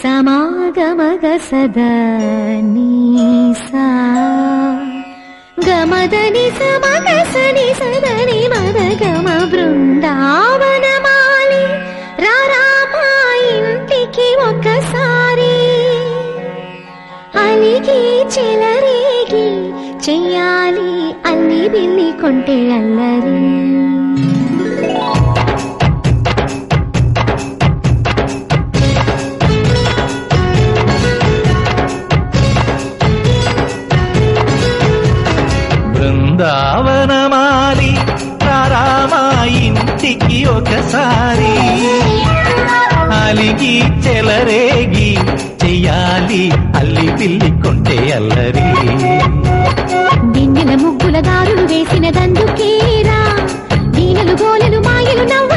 సమాగమగ సదా నీసా గమదని సమగసని సదని మదగమ బృందావనమాలి రారామా ఇంటికి ఒకసారి అలిగి చెలరేగి చెయ్యాలి అల్లి బిల్లి కొంటే అల్లరి బృందావనమాలి రారామా ఇంటికి ఒకసారి అలిగి చెలరేగి చెయ్యాలి అల్లి పిల్లి కొంటే అల్లరి దిన్నెల ముగ్గుల దారులు వేసిన దందుకేరా దీనలు గోలెలు మాయలు నవ్వు